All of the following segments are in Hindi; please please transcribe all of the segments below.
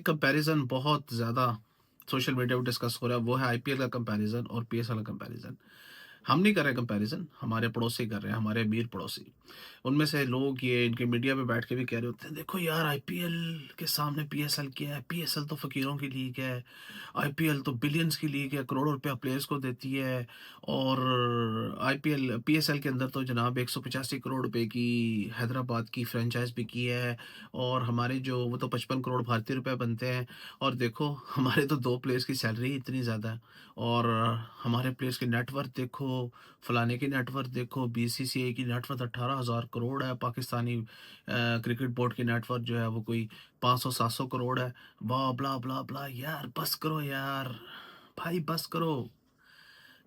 कंपैरिजन बहुत ज़्यादा सोशल मीडिया पे डिस्कस हो रहा है, वो है आईपीएल का कंपैरिजन और पीएसएल का कंपैरिजन। हम नहीं कर रहे कंपैरिजन, हमारे पड़ोसी कर रहे हैं, हमारे अमीर पड़ोसी। उनमें से लोग ये इनके मीडिया पे बैठ के भी कह रहे होते हैं, देखो यार आईपीएल के सामने पीएसएल क्या है, पीएसएल तो फ़कीरों की लीग है, आईपीएल तो बिलियंस की लीग है, करोड़ों रुपया प्लेयर्स को देती है। और आईपीएल पीएसएल के अंदर तो जनाब 185 करोड़ रुपए की हैदराबाद की फ्रेंचाइज़ बिकी है और हमारे जो वो तो 55 करोड़ भारतीय रुपए बनते हैं। और देखो हमारे तो 2 प्लेयर्स की सैलरी ही इतनी ज़्यादा है और हमारे प्लेयर्स की नेटवर्थ देखो, फलाने की नेटवर्थ देखो, बीसीसीआई की नेटवर्थ 18,000 करोड़ है, पाकिस्तानी क्रिकेट बोर्ड की नेटवर्थ जो है वो कोई 500-700 करोड़ है। वाह! ब्ला, ब्ला, ब्ला यार बस करो यार, भाई बस करो।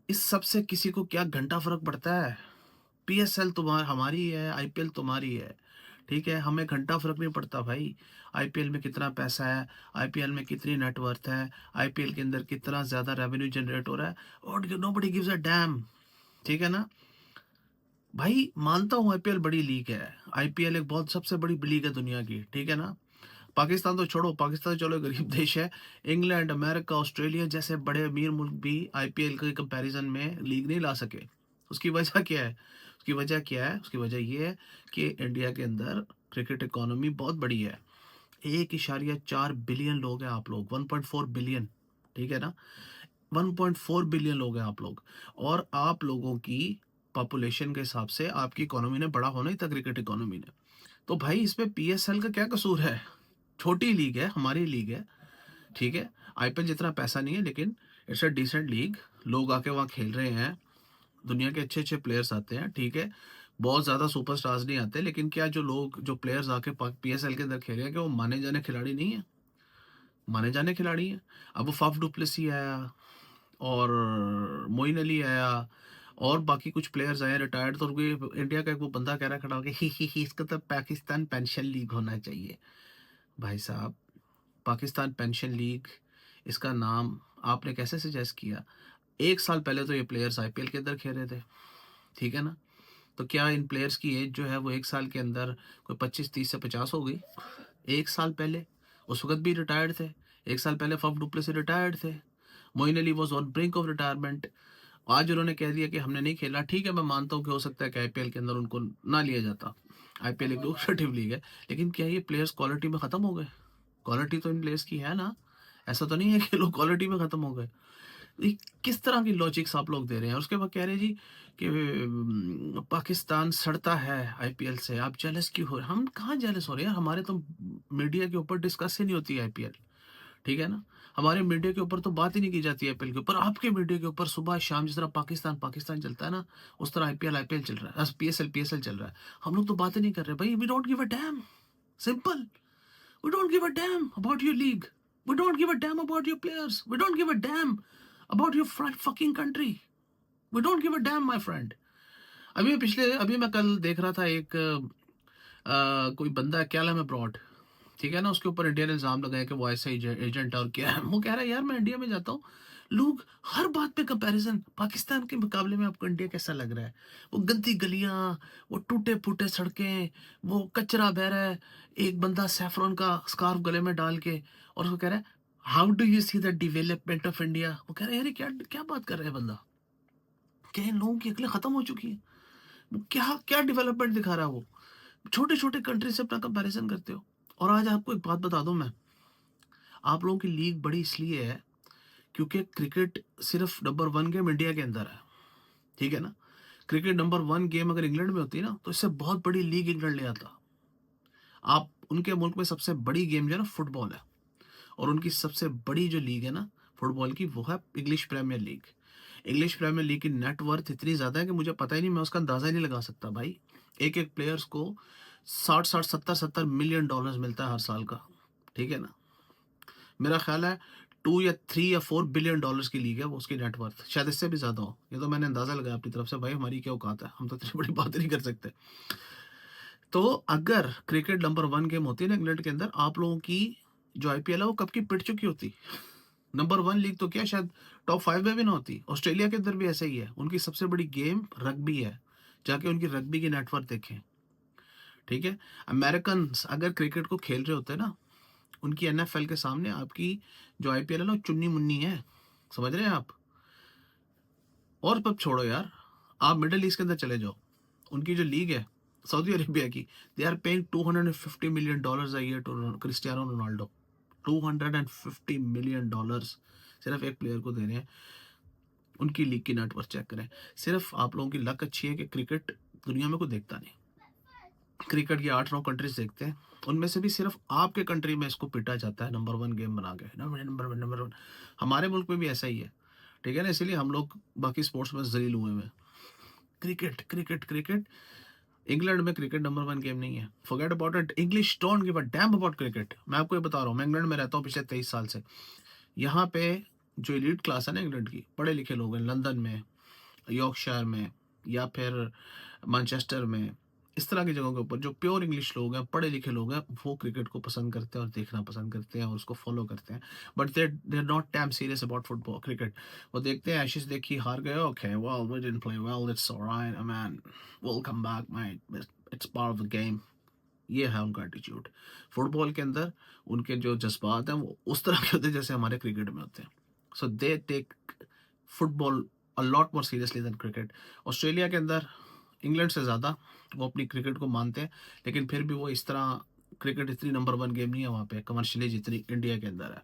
इस सब से किसी को क्या घंटा फ़र्क पड़ता है? पीएसएल हमारी है, आईपीएल तुम्हारी है, ठीक है? हमें घंटा फ़र्क नहीं पड़ता भाई। आईपीएल में कितना पैसा है, आईपीएल में कितनी नेटवर्थ है, आईपीएल के अंदर कितना ज़्यादा रेवेन्यू जनरेट हो रहा है और नोबडी गिव्स अ डैम, ठीक है ना? भाई मानता हूँ आईपीएल बड़ी लीग है, आईपीएल एक बहुत सबसे बड़ी लीग है दुनिया की, ठीक है ना? पाकिस्तान तो छोड़ो, पाकिस्तान तो चलो गरीब देश है। इंग्लैंड, अमेरिका, ऑस्ट्रेलिया जैसे बड़े अमीर मुल्क भी आईपीएल के कंपैरिज़न में लीग नहीं ला सके। उसकी वजह क्या है? उसकी वजह क्या है? उसकी वजह ये है कि इंडिया के अंदर क्रिकेट इकॉनमी बहुत बड़ी है। 1.4 बिलियन लोग हैं आप लोग, 1.4 बिलियन, ठीक है ना? 1.4 बिलियन लोग हैं आप लोग और आप लोगों की पॉपुलेशन के हिसाब से आपकी इकॉनमी ने बड़ा होना ही था क्रिकेट इकॉनमी ने। तो भाई इसमें पीएसएल का क्या कसूर है? छोटी लीग है, हमारी लीग है, ठीक है? आईपीएल जितना पैसा नहीं है लेकिन इट्स अ डिसेंट लीग। लोग आके वहाँ खेल रहे हैं, दुनिया के अच्छे-अच्छे प्लेयर्स आते हैं, ठीक है? बहुत ज़्यादा सुपरस्टार्स नहीं आते लेकिन क्या जो प्लेयर्स आके पीएसएल के अंदर खेल रहे हैं, क्या वो माने-जाने खिलाड़ी नहीं है? माने-जाने खिलाड़ी हैं। अब वो फाफ डुप्लेसी आया और मोइन अली आया और बाकी कुछ प्लेयर्स आए रिटायर्ड, तो उनको इंडिया का एक वो बंदा कह रहा है खड़ा होके, ही इसका तो पाकिस्तान पेंशन लीग होना चाहिए। भाई साहब, पाकिस्तान पेंशन लीग, इसका नाम आपने कैसे सजेस्ट किया? 1 साल पहले तो ये प्लेयर्स आईपीएल के अंदर खेल रहे थे, ठीक है ना? तो क्या इन प्लेयर्स की एज जो है वो 1 साल के अंदर कोई 25, 30 से 50 हो गई? 1 साल पहले, उस वक़्त भी रिटायर्ड थे। 1 साल पहले फफ डुप्लेसी रिटायर्ड थे। Moeen Ali was on brink of retirement. आज उन्होंने कह दिया कि हमने नहीं खेला, ठीक है, मैं मानता हूँ कि हो सकता है कि आईपीएल के अंदर उनको ना लिया जाता। आईपीएल एक लुक्रेटिव लीग है, लेकिन क्या ये प्लेयर्स क्वालिटी में ख़त्म हो गए? क्वालिटी तो इन प्लेयर्स की है ना, ऐसा तो नहीं है कि लोग क्वालिटी में ख़त्म हो गए। ये किस तरह की लॉजिक्स आप लोग दे रहे हैं? और उसके बाद कह रहे हैं जी कि पाकिस्तान सड़ता है आईपीएल से, आप जेलस क्यों हो रहे हैं? हम कहाँ जेलस हो रहे हैं? हमारे तो मीडिया के ऊपर डिस्कस ही नहीं होती है आईपीएल, ठीक है ना? हमारे मीडिया के ऊपर तो बात ही नहीं की जाती है आईपीएल के ऊपर। आपके मीडिया के ऊपर सुबह-शाम जिस तरह पाकिस्तान चलता है ना, उस तरह आईपीएल चल रहा है। पीएसएल चल रहा है। हम लोग तो बात ही नहीं कर रहे भाई, we don't give a damn, simple. We don't give a damn about your league. We don't give a damn about your players. We don't give a damn about your fucking country. We don't give a damn, my friend. अभी मैं कल देख रहा था एक कोई बंदा है कैलम अब्रॉड, ठीक है ना? उसके ऊपर इंडिया ने इल्ज़ाम लगाया कि वो ऐसा एजेंट है और क्या है। वो कह रहा है यार मैं इंडिया में जाता हूँ, लोग हर बात पे कंपैरिज़न, पाकिस्तान के मुकाबले में आपको इंडिया कैसा लग रहा है? वो गंदी गलियाँ, वो टूटे-फूटे सड़कें, वो कचरा बह रहा है, एक बंदा सैफ़रॉन का स्कार्फ़ गले में डाल के और उसको कह रहा है, how do you see the development of India? वो कह रहा है यार ये क्या क्या बात कर रहा है बंदा? क्या इन लोगों की अक्लें ख़त्म हो चुकी हैं? वो क्या क्या डेवलपमेंट दिखा रहा है वो? छोटे-छोटे कंट्री से अपना कंपैरिज़न करते हो। और आज आपको एक बात बता दूँ मैं, आप लोगों की लीग बड़ी इसलिए है क्योंकि क्रिकेट सिर्फ नंबर 1 गेम इंडिया के अंदर है, ठीक है ना? क्रिकेट नंबर 1 गेम अगर इंग्लैंड में होती ना, तो इससे बहुत बड़ी लीग इंग्लैंड ले आता। आप उनके मुल्क में सबसे बड़ी गेम जो है ना फुटबॉल है और उनकी सबसे बड़ी जो लीग है ना फुटबॉल की, वो है English Premier League. English Premier League की नेट वर्थ इतनी ज़्यादा है कि मुझे पता ही नहीं, मैं उसका अंदाज़ा ही नहीं लगा सकता भाई। एक-एक प्लेयर्स को 60-60, 70-70 मिलियन डॉलर्स मिलता है हर साल का, ठीक है ना? मेरा ख़्याल है 2 या 3 या 4 बिलियन डॉलर्स की लीग है वो, उसकी नेटवर्थ शायद इससे भी ज़्यादा हो। ये तो मैंने अंदाज़ा लगाया अपनी तरफ से, भाई हमारी क्या औकात है, हम तो इतनी बड़ी बात नहीं कर सकते। तो अगर क्रिकेट नंबर 1 गेम होती है ना इंग्लैंड के अंदर, आप लोगों की जो आईपीएल है वो कब की पिट चुकी होती। नंबर 1 लीग तो क्या शायद टॉप 5 में भी ना होती। ऑस्ट्रेलिया के अंदर भी ऐसा ही है, उनकी सबसे बड़ी गेम रग्बी है। जाके उनकी रग्बी की नेटवर्थ देखें, ठीक है? अमेरिकन्स अगर क्रिकेट को खेल रहे होते ना, उनकी एनएफएल के सामने आपकी जो आईपीएल है ना, चुन्नी मुन्नी है, समझ रहे हैं आप। और अब छोड़ो यार, आप मिडिल ईस्ट के अंदर चले जाओ, उनकी जो लीग है सऊदी अरेबिया की, they are paying $250 million a year to Cristiano Ronaldo. $250 million सिर्फ एक प्लेयर को दे रहे हैं। उनकी लीग की नेटवर्थ चेक करें। सिर्फ आप लोगों की लक अच्छी है कि क्रिकेट दुनिया में कोई देखता नहीं। क्रिकेट की 8-9 कंट्रीज देखते हैं, उनमें से भी सिर्फ आपके कंट्री में इसको पिटा जाता है नंबर 1 गेम बना के, नंबर 1। हमारे मुल्क में भी ऐसा ही है, ठीक है ना, इसीलिए हम लोग बाकी स्पोर्ट्स में जलील हुए हैं। क्रिकेट क्रिकेट क्रिकेट, इंग्लैंड में क्रिकेट नंबर 1 गेम नहीं है। Forget about it, English don't give a damn about cricket. मैं आपको ये बता रहा हूँ, मैं इंग्लैंड में रहता हूँ पिछले 23 साल से। यहाँ पे जो एलीट क्लास है ना इंग्लैंड की, पढ़े लिखे लोग हैं, लंदन में, यॉर्कशायर में, या फिर मैनचेस्टर में, इस तरह की जगहों के ऊपर जो प्योर इंग्लिश लोग हैं, पढ़े लिखे लोग हैं, वो क्रिकेट को पसंद करते हैं और देखना पसंद करते हैं और उसको फॉलो करते हैं। But they are not damn serious about football cricket. वो देखते हैं एशेज देखी, हार गए, okay well we didn't play well, it's alright man, we will come back mate, it's part of the game. ये है उनका एटीट्यूड। फुटबॉल के अंदर उनके जो जज्बात हैं वो उस तरह के होते हैं जैसे हमारे क्रिकेट में होते हैं। So they take football a lot more seriously than cricket. Australia के अंदर इंग्लैंड से ज़्यादा वो अपनी क्रिकेट को मानते हैं, लेकिन फिर भी वो इस तरह, क्रिकेट इतनी नंबर 1 गेम नहीं है वहाँ पे कमर्शियली जितनी इंडिया के अंदर है।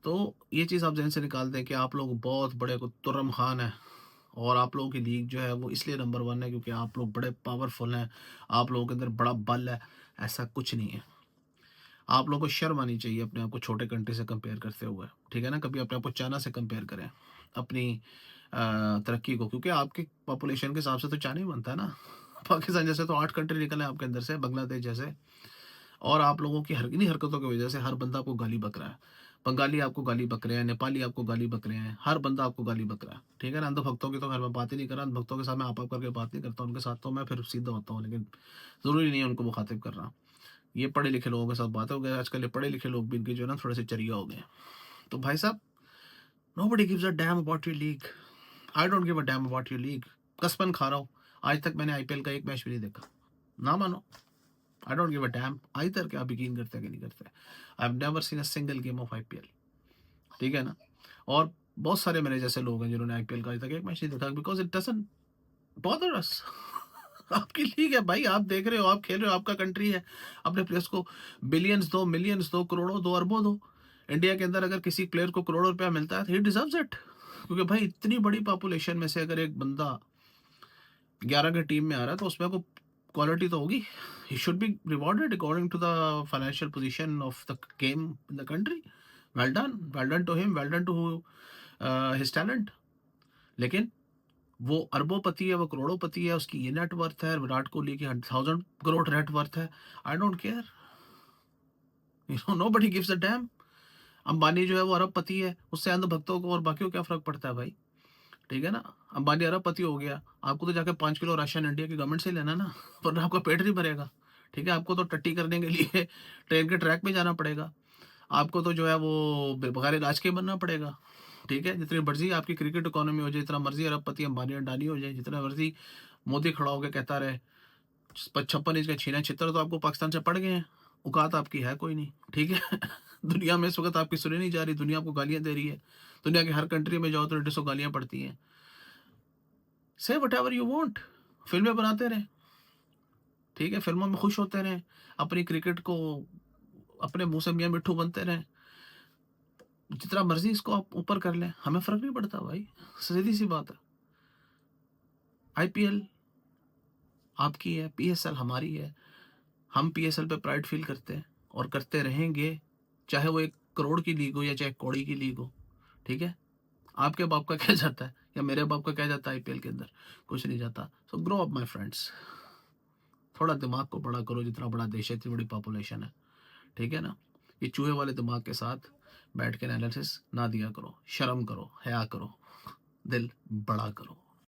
तो ये चीज़ आप जहन से निकाल दें कि आप लोग बहुत बड़े को तुर्रम खान है, और आप लोगों की लीग जो है वो इसलिए नंबर 1 है क्योंकि आप लोग बड़े पावरफुल हैं, आप लोगों के अंदर बड़ा बल है। ऐसा कुछ नहीं है। आप लोगों को शर्म आनी चाहिए अपने आप को छोटे कंट्री से कंपेयर करते हुए, ठीक है ना। कभी अपने आप को चाइना से कंपेयर करें अपनी तरक्की को, क्योंकि आपकी पॉपुलेशन के हिसाब से तो चाइना ही बनता है ना। पाकिस्तान जैसे तो 8 कंट्री निकले आपके अंदर से, बांग्लादेश जैसे। और आप लोगों की इन्हीं हरकतों की वजह से हर बंदा आपको गाली बक रहा है। बंगाली आपको गाली बक रहे हैं, नेपाली आपको गाली बक रहे हैं, हर बंदा आपको गाली बक रहा है, ठीक है ना। अंधभक्तों की तो खैर मैं बात ही नहीं कर रहा, अंधभक्तों के साथ मैं आप करके बात नहीं करता, उनके साथ तो मैं फिर सीधा होता हूँ, लेकिन ज़रूरी नहीं है उनको मुखातिब कर रहा। ये पढ़े लिखे लोगों के साथ बातें हो गई आजकल, ये पढ़े लिखे लोग भी इनके जो है ना थोड़े से चरिया हो गए हैं। तो भाई साहब, nobody gives a damn about your league. I don't give a damn about your league. कसमन खा रहा हूँ, आज तक मैंने आईपीएल का एक मैच भी नहीं देखा, ना मानो। आई don't give a dam. Either क्या आप यकीन करते हैं कि नहीं करते। I have never seen a single game of IPL, ठीक है ना। और बहुत सारे मेरे जैसे लोग हैं जिन्होंने आईपीएल का आज तक एक मैच नहीं देखा, बिकॉज इट डजंट बॉदर अस। आपकी लीग है भाई, आप देख रहे हो, आप खेल रहे हो, आपका कंट्री है, अपने प्लेयर्स को बिलियंस दो, मिलियंस दो, करोड़ों दो, अरबों दो। इंडिया के अंदर अगर किसी प्लेयर को करोड़ों रुपया मिलता है तो ही डिजर्व्स इट, क्योंकि भाई इतनी बड़ी पॉपुलेशन में से अगर एक बंदा 11 की टीम में आ रहा है तो उसमें को क्वालिटी तो होगी। He should be rewarded according to the financial position of the game in the country. Well done to him, well done to his talent. लेकिन वो अरबोपति है, वो करोड़ोंपति है, उसकी ये नेटवर्थ है, विराट कोहली की 1000 करोड़ नेटवर्थ है। I don't care, you know, nobody gives a dam. Ambani जो है वो अरबपति है, उससे अंधभक्तों को और बाकियों को क्या फर्क पड़ता है भाई, ठीक है ना। अंबानी अरबपति हो गया, आपको तो जाके 5 किलो राशन इंडिया की गवर्नमेंट से लेना ना, वरना आपका पेट नहीं भरेगा, ठीक है। आपको तो टट्टी करने के लिए ट्रेन के ट्रैक में जाना पड़ेगा, आपको तो जो है वो बगैर इलाज के बनना पड़ेगा, ठीक है। जितनी मर्जी आपकी क्रिकेट इकोनॉमी हो जाए, जितना मर्जी अरबपति अंबानी अडानी हो जाए, जितना मर्जी मोदी खड़ा होकर कहता रहे 56 इंच का छीना छितर, तो आपको पाकिस्तान से पड़ गए हैं, औकात आपकी है कोई नहीं, ठीक है। दुनिया में इस वक्त आपकी सुनी नहीं जा रही, दुनिया आपको गालियां दे रही है। दुनिया के हर कंट्री में जाओ तो 150 गालियां पड़ती हैं। से वट एवर यू वॉन्ट, फिल्में बनाते रहे, ठीक है, फिल्मों में खुश होते रहे, अपनी क्रिकेट को अपने मुंह से मियाँ मिट्ठू बनते रहे, जितना मर्जी इसको आप ऊपर कर लें, हमें फर्क नहीं पड़ता भाई, सीधी सी बात है। आईपीएल आपकी है, पीएसएल हमारी है, हम पीएसएल पे प्राइड फील करते हैं और करते रहेंगे, चाहे वो 1 करोड़ की लीग हो या चाहे कौड़ी की लीग हो, ठीक है। आपके बाप का क्या जाता है या मेरे बाप का क्या जाता है आईपीएल के अंदर, कुछ नहीं जाता। सो ग्रो अप माय फ्रेंड्स, थोड़ा दिमाग को बड़ा करो, जितना बड़ा देश है इतनी बड़ी पॉपुलेशन है, ठीक है ना। ये चूहे वाले दिमाग के साथ बैठ के एनालिसिस ना दिया करो, शर्म करो, हया करो, दिल बड़ा करो।